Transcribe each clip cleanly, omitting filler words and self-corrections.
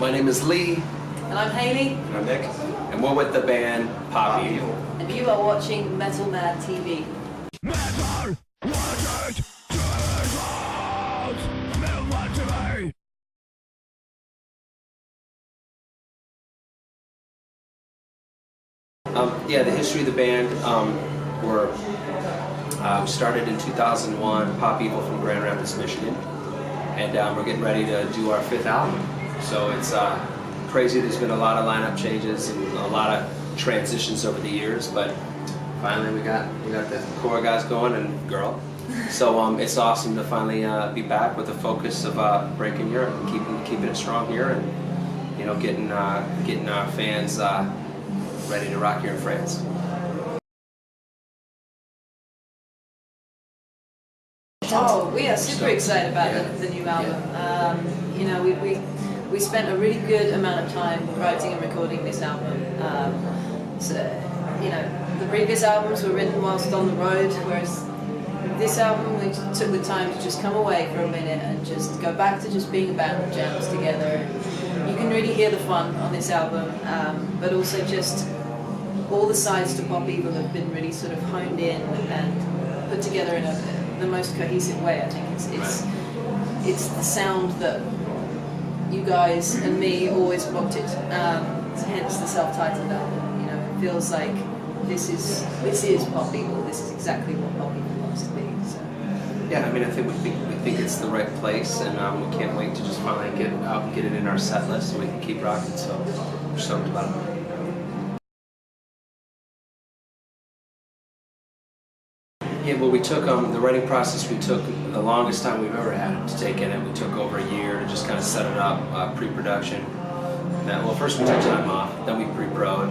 My name is Leigh. And I'm Hayley. And I'm Nick. And we're with the band Pop Evil. And you are watching Metal Mad TV. Metal TV. Yeah, the history of the band, we started in 2001, Pop Evil from Grand Rapids, Michigan, and we're getting ready to do our 5th album. So it's crazy. There's been a lot of lineup changes and a lot of transitions over the years, but finally we got the core guys going and girl. So it's awesome to finally be back with the focus of breaking Europe and keeping it strong here, and getting our fans ready to rock here in France. Oh, we are super excited about the new album. We spent a really good amount of time writing and recording this album. The previous albums were written whilst on the road, whereas this album we took the time to just come away for a minute and just go back to just being a band that jams together. You can really hear the fun on this album, but also just all the sides to Pop Evil have been really sort of honed in and put together in the most cohesive way. I think it's the sound that you guys and me always wanted. Hence the self-titled album. It feels like this is Pop Evil. This is exactly what Pop Evil wants to be. So. Yeah, I mean, I think we think it's the right place, and we can't wait to just finally get it out and get it in our set list so we can keep rocking. So we're stoked about it. Yeah, well, we took the writing process. We took the longest time we've ever had to take in it. We took over a year to just kind of set it up, pre-production. Well, first we took time off, then we pre-pro'd,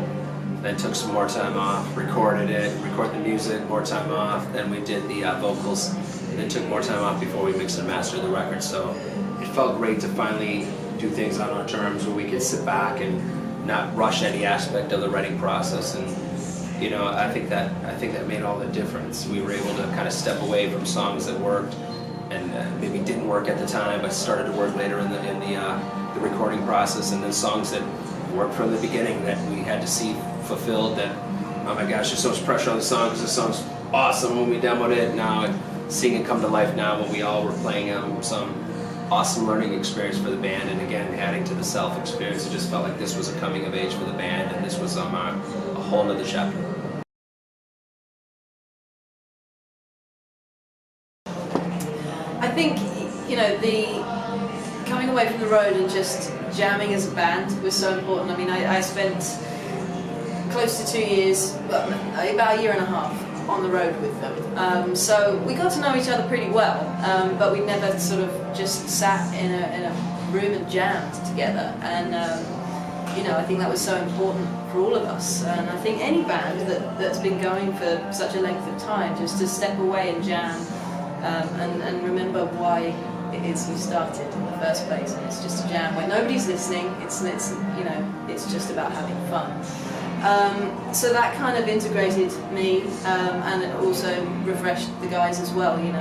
then took some more time off, recorded the music, more time off, then we did the vocals, and then took more time off before we mixed and mastered the record. So it felt great to finally do things on our terms where we could sit back and not rush any aspect of the writing process. And I think that made all the difference. We were able to kind of step away from songs that worked and maybe didn't work at the time, but started to work later in the recording process, and then songs that worked from the beginning that we had to see fulfilled. That, oh my gosh, there's so much pressure on the song because the song's awesome when we demoed it. Now seeing it come to life now when we all were playing some awesome learning experience for the band, and again adding to the self experience. It just felt like this was a coming of age for the band, and this was a whole nother chapter. I think the coming away from the road and just jamming as a band was so important. I mean, I spent close to 2 years, about a year and a half on the road with them. So we got to know each other pretty well, but we never sort of just sat in a room and jammed together. And I think that was so important for all of us. And I think any band that's been going for such a length of time, just to step away and jam and remember why it is you started in the first place. And it's just a jam where nobody's listening. It's just about having fun. So that kind of integrated me, and it also refreshed the guys as well. It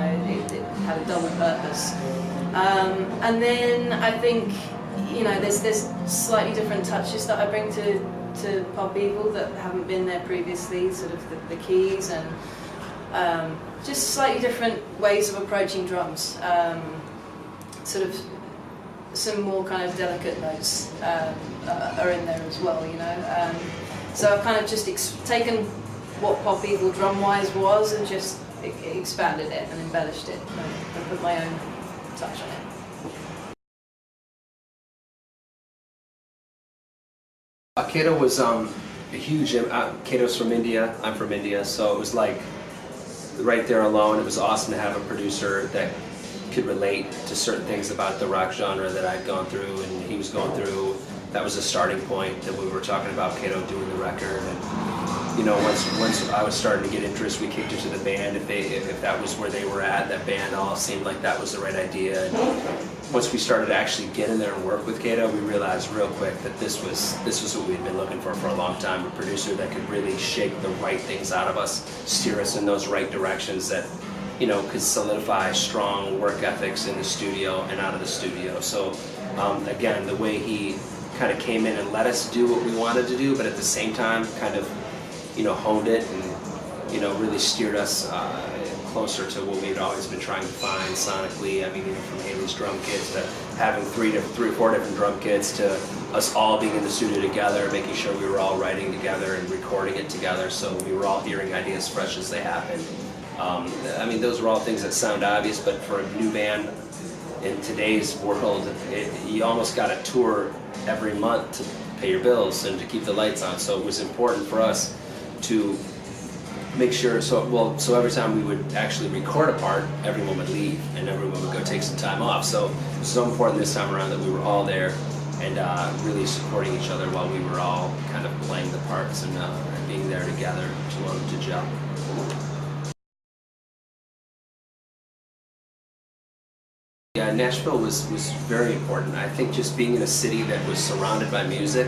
had a double purpose. And then I think there's slightly different touches that I bring to Pop Evil that haven't been there previously. Sort of the keys and just slightly different ways of approaching drums. Sort of some more kind of delicate notes are in there as well. So I've kind of just taken what Pop Evil drum-wise was and just expanded it and embellished it and put my own touch on it. Kato was a huge. Kato's from India. I'm from India, so it was like right there alone. It was awesome to have a producer that could relate to certain things about the rock genre that I'd gone through and he was going through. That was a starting point that we were talking about Kato doing the record. And once I was starting to get interest, we kicked it to the band. If that was where they were at, that band all seemed like that was the right idea. And once we started to actually get in there and work with Kato, we realized real quick that this was what we'd been looking for a long time. A producer that could really shake the right things out of us, steer us in those right directions that could solidify strong work ethics in the studio and out of the studio. So again, the way he kind of came in and let us do what we wanted to do, but at the same time kind of, you know, honed it and, you know, really steered us closer to what we'd always been trying to find sonically. I mean, even from Hayley's drum kits to having three or four different drum kits to us all being in the studio together, making sure we were all writing together and recording it together, so we were all hearing ideas fresh as they happened. I mean, those were all things that sound obvious, but for a new band in today's world, you almost got to tour every month to pay your bills and to keep the lights on. So it was important for us to make sure, so every time we would actually record a part, everyone would leave and everyone would go take some time off. So it was so important this time around that we were all there and really supporting each other while we were all kind of playing the parts and being there together to gel. Yeah, Nashville was very important. I think just being in a city that was surrounded by music,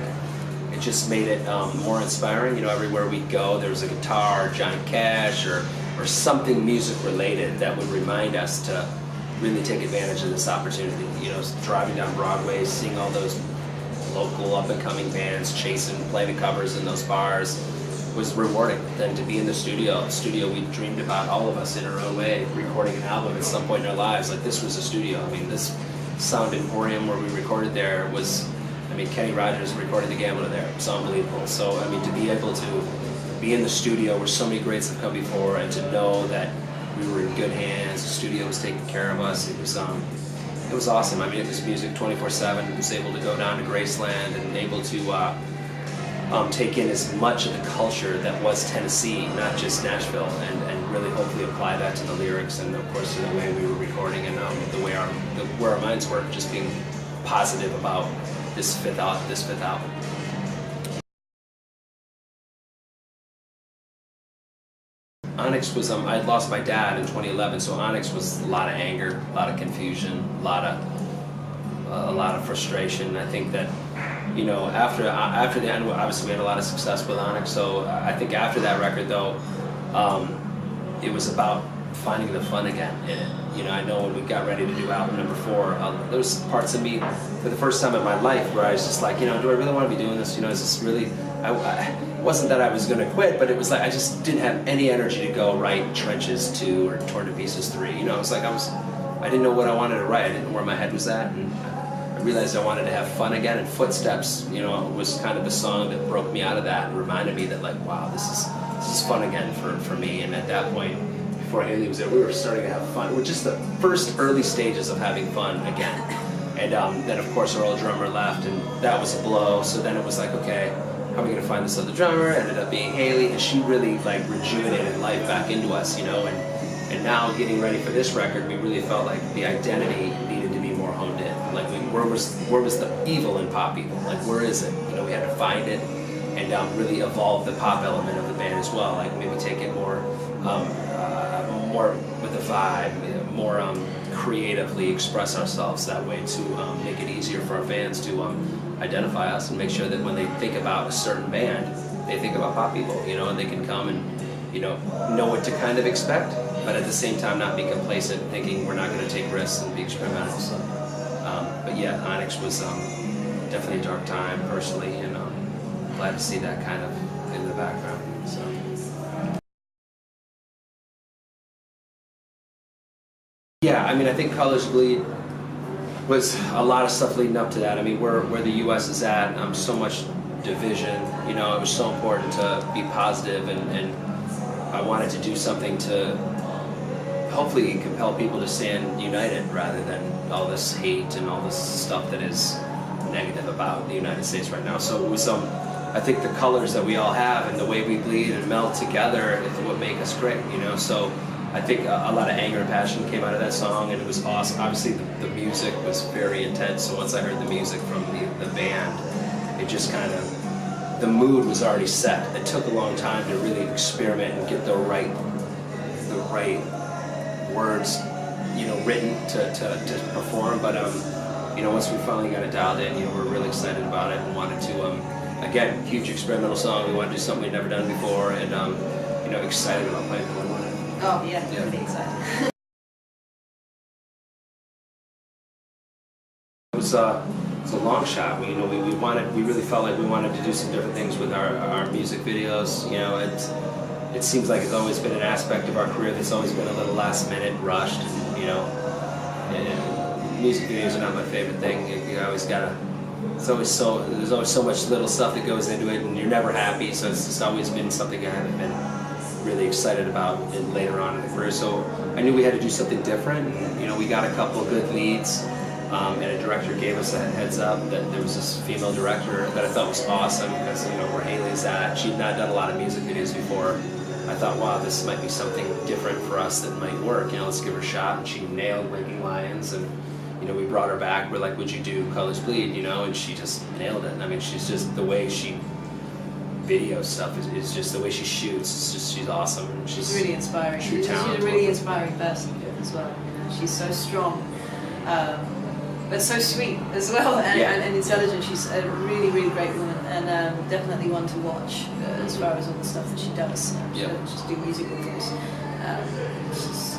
it just made it more inspiring. You know, everywhere we'd go, there was a guitar, Johnny Cash, or something music related that would remind us to really take advantage of this opportunity. You know, driving down Broadway, seeing all those local up-and-coming bands chasing, playing the covers in those bars was rewarding. Then to be in the studio we dreamed about, all of us in our own way, recording an album at some point in our lives. Like, this was a studio. I mean, this Sound Emporium where we recorded there was, I mean, Kenny Rogers recorded the Gambler there. It's unbelievable. So, I mean, to be able to be in the studio where so many greats have come before and to know that we were in good hands, the studio was taking care of us, it was awesome. I mean, it was music 24/7. I was able to go down to Graceland and able to take in as much of the culture that was Tennessee, not just Nashville, and really hopefully apply that to the lyrics and, of course, to the way we were recording and where our minds were, just being positive about this fifth album. Onyx was, I had lost my dad in 2011, so Onyx was a lot of anger, a lot of confusion, a lot of frustration. I think that, you know, after the end, obviously we had a lot of success with Onyx, so I think after that record, though, it was about finding the fun again in it. You know, I know when we got ready to do album number 4, there was parts of me, for the first time in my life, where I was just like, you know, do I really want to be doing this? You know, is this really, it wasn't that I was going to quit, but it was like I just didn't have any energy to go write Trenches 2 or Torn to Pieces 3. You know, it was like I didn't know what I wanted to write. I didn't know where my head was at, and I realized I wanted to have fun again, and Footsteps, you know, was kind of the song that broke me out of that and reminded me that, like, wow, this is fun again for me. And at that point, before Hayley was there, we were starting to have fun. We're just the first early stages of having fun again. And then, of course, our old drummer left, and that was a blow. So then it was like, okay, how are we going to find this other drummer? It ended up being Hayley, and she really, like, rejuvenated life back into us, you know. And now, getting ready for this record, we really felt like the identity needed to be more honed in. Like, where was the evil in pop evil? Like, where is it? You know, we had to find it and really evolve the pop element of the band as well. Like, maybe take it more with the vibe, more creatively express ourselves that way to make it easier for our fans to identify us and make sure that when they think about a certain band, they think about pop people, you know, and they can come and, you know what to kind of expect, but at the same time not be complacent, thinking we're not going to take risks and be experimental. So, but yeah, Onyx was definitely a dark time personally, and glad to see that kind of in the background. So. Yeah, I mean, I think Colors Bleed was a lot of stuff leading up to that. I mean, where the U.S. is at, so much division. You know, it was so important to be positive, and I wanted to do something to hopefully compel people to stand united rather than all this hate and all this stuff that is negative about the United States right now. So it was I think the colors that we all have and the way we bleed and melt together is what make us great, you know. So I think a lot of anger and passion came out of that song, and it was awesome. Obviously, the music was very intense, so once I heard the music from the band, it just kind of, the mood was already set. It took a long time to really experiment and get the right words, you know, written to perform. But you know, once we finally got it dialed in, you know, we're really excited about it and wanted to, again, huge experimental song. We wanted to do something we'd never done before, and you know, excited about playing it. Oh yeah, really excited. It was it's a long shot. We really felt like we wanted to do some different things with our music videos. You know, it seems like it's always been an aspect of our career that's always been a little last minute rushed. You know, and music videos are not my favorite thing. You always gotta. There's always so much little stuff that goes into it, and you're never happy. So it's just always been something I haven't been really excited about later on in the career. So I knew we had to do something different. And, you know, we got a couple of good leads, and a director gave us a heads up that there was this female director that I thought was awesome because, you know, where Hayley's at, she'd not done a lot of music videos before. I thought, wow, this might be something different for us that might work. You know, let's give her a shot. And she nailed Waking Lions, and you know, we brought her back. We're like, would you do Colors Bleed? You know, and she just nailed it. I mean, she's just, the way she video stuff is just the way she shoots. It's just, she's awesome. She's really inspiring. She's a really inspiring person as well. You know, she's so strong, but so sweet as well, and intelligent. She's a really, really great woman, and definitely one to watch as far as all the stuff that she does. She doesn't just do music videos. She's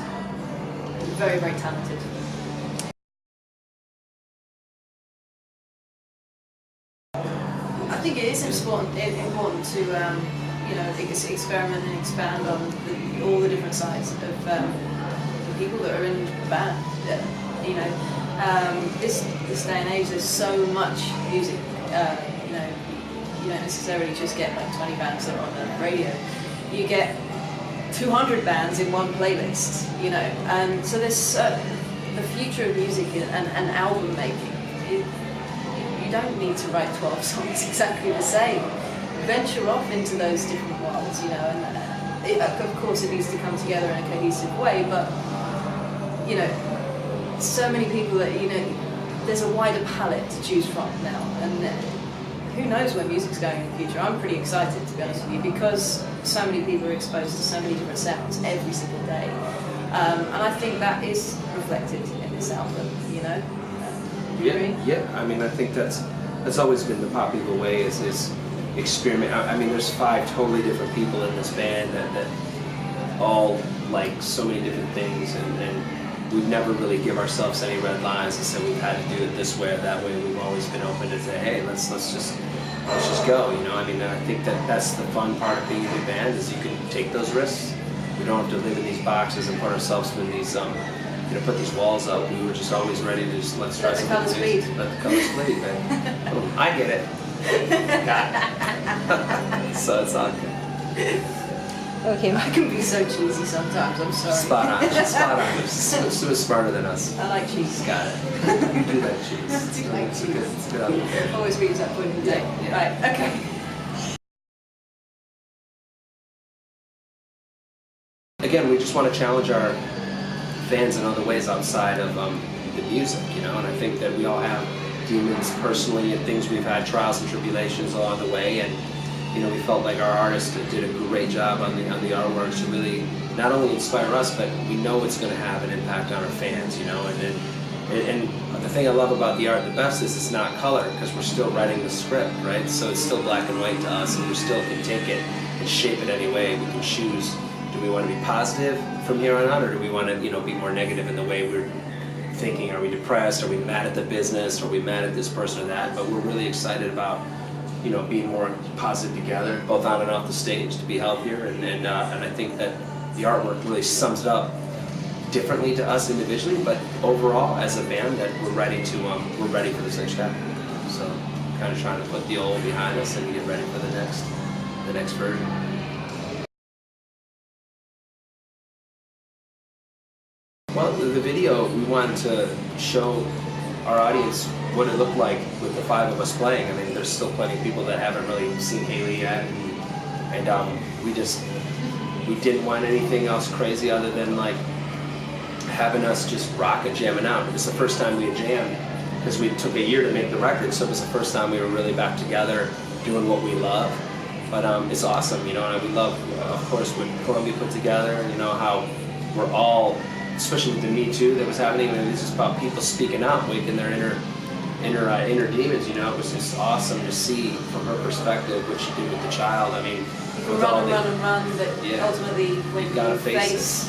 very, very talented. I think it is important to you know, experiment and expand on all the different sides of the people that are in the band. You know, this day and age, there's so much music. You know, you don't necessarily just get like 20 bands that are on the radio. You get 200 bands in one playlist. You know, and so there's the future of music and album making. You don't need to write 12 songs exactly the same. Venture off into those different worlds, you know, and of course it needs to come together in a cohesive way, but, you know, so many people that, you know, there's a wider palette to choose from now, and who knows where music's going in the future. I'm pretty excited, to be honest with you, because so many people are exposed to so many different sounds every single day, and I think that is reflected in this album, you know. Yeah. I mean, I think that's always been the popular way is experiment. I mean, there's 5 totally different people in this band that all like so many different things, and we've never really give ourselves any red lines and said we've had to do it this way or that way. We've always been open to say, hey, let's just go. You know, I mean, I think that's the fun part of being a new band is you can take those risks. We don't have to live in these boxes and put ourselves in these you know, put these walls up. We were just always ready to just let's try something. Let the colours bleed. Let the colours bleed, man. Boom. I get it. Got it. So it's on. Okay, I can be so cheesy sometimes. I'm sorry. Spot on. She's spot on. She's smarter than us. I like cheese. Got it. You do like cheese. I do like cheese. It's good on the day. Always reads that point in the day. Yeah. Right. Okay. Again, we just want to challenge our fans in other ways outside of the music, you know, and I think that we all have demons personally and things we've had, trials and tribulations along the way, and you know, we felt like our artists did a great job on the artwork to really not only inspire us, but we know it's going to have an impact on our fans, you know, and the thing I love about the art the best is it's not color, because we're still writing the script, right? So it's still black and white to us, and we still can take it and shape it any way. We can choose. Do we want to be positive from here on out, or do we want to, you know, be more negative in the way we're thinking? Are we depressed? Are we mad at the business? Are we mad at this person or that? But we're really excited about, you know, being more positive together, both on and off the stage, to be healthier. And I think that the artwork really sums it up differently to us individually, but overall as a band that we're ready for this next chapter. So kind of trying to put the old behind us and get ready for the next version. Well, the video, we wanted to show our audience what it looked like with the 5 of us playing. I mean, there's still plenty of people that haven't really seen Hayley yet, and we didn't want anything else crazy other than like having us just rock and jamming out. It was the first time we had jammed, because we took a year to make the record, so it was the first time we were really back together doing what we love. But it's awesome, you know, and we love, of course, what Columbia put together, you know, how we're all, especially with the Me Too that was happening, and it's just about people speaking out, waking their inner demons, you know. It was just awesome to see from her perspective what she did with the child. I mean, with run and run, but ultimately when you face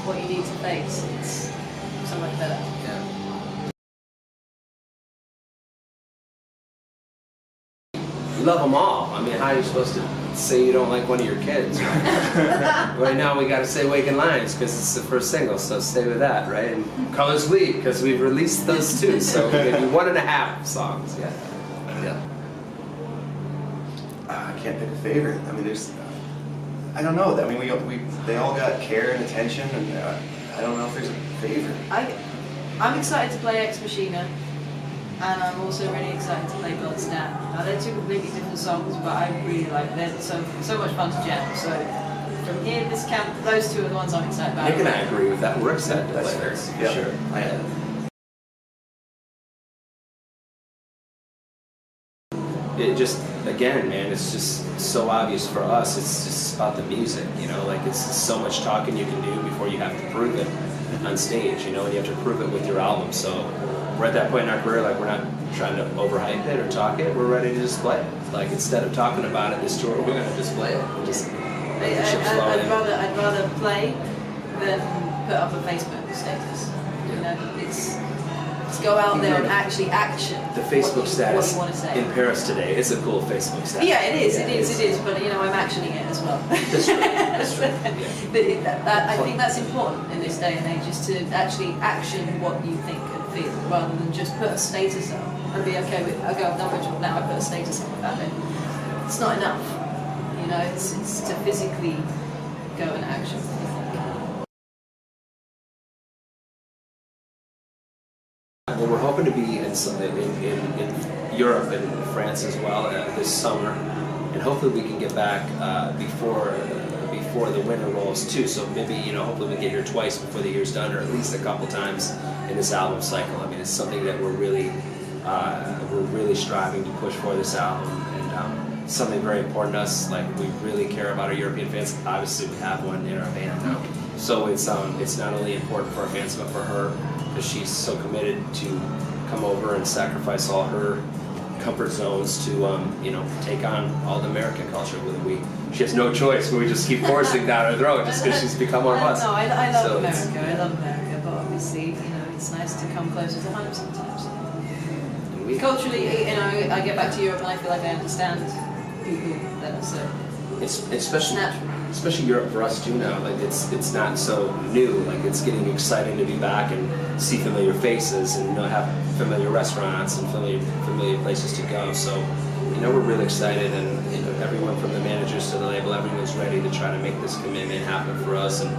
what you need to face, it's so much better. love them all. I mean, how are you supposed to say you don't like one of your kids? Right, right now we got to say Waking Lions because it's the first single, so stay with that, right? And Colors Bleed because we've released those too, so maybe 1.5 songs. Yeah. I can't pick a favorite. I mean, there's, I don't know. I mean, they all got care and attention, and I don't know if there's a favorite. I'm excited to play Ex Machina, and I'm also really excited to play God's Dam. Now they're two completely different songs, but I really like them. They're so much fun to jam. So from here, this camp, those two are the ones I'm excited about. Nick and I agree with that. We're excited to play this. Yep. Sure. I am. It just, again, man, it's just so obvious for us. It's just about the music, you know, like it's so much talking you can do before you have to prove it on stage, you know, and you have to prove it with your album. So we're at that point in our career, like we're not trying to overhype it or talk it, we're ready to just play it. Like instead of talking about it this tour, we're going to just play it. We'll just I'd rather play than put up a Facebook status. You know, it's go out there and actually action. The Facebook status what you want to say. in Paris today is a cool Facebook status. Yeah, it is. But you know, I'm actioning it as well. That's true. That's true. Yeah. I think that's important in this day and age, is to actually action what you think and feel, rather than just put a status up and be okay with, okay, I've done my job now, I put a status up about it. It's not enough. You know, it's to physically go and action. Well, we're hoping to be in Europe and France as well this summer, and hopefully we can get back before the winter rolls too. So maybe, you know, hopefully we can get here twice before the year's done, or at least a couple times in this album cycle. I mean, it's something that we're really striving to push for this album, and something very important to us. Like, we really care about our European fans. Obviously, we have one in our band now, so it's not only important for our fans but for her, because she's so committed to come over and sacrifice all her comfort zones to you know, take on all the American culture. She has no choice. We just keep forcing down her throat just because she's become one of us. No, I love So America. I love America, but obviously, you know, it's nice to come closer to home sometimes. Culturally, you know, I get back to Europe and I feel like I understand people better. So it's especially Europe for us too now. Like it's not so new. Like, it's getting exciting to be back and see familiar faces and, you know, have familiar restaurants and familiar places to go. So, you know, we're really excited, and, you know, everyone from the managers to the label, everyone's ready to try to make this commitment happen for us. And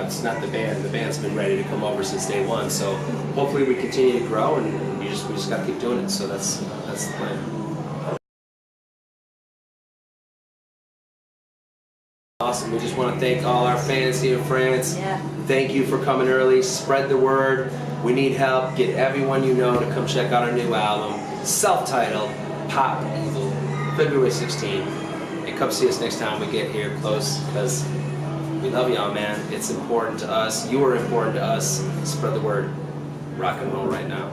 it's not the band. The band's been ready to come over since day one. So hopefully we continue to grow, and we just got to keep doing it. So that's the plan. Awesome. We just want to thank all our fans here in France. Yeah. Thank you for coming early. Spread the word. We need help. Get everyone you know to come check out our new album, self-titled Pop Evil, February 16th. And come see us next time we get here close, because we love y'all, man. It's important to us. You are important to us. Spread the word. Rock and roll right now.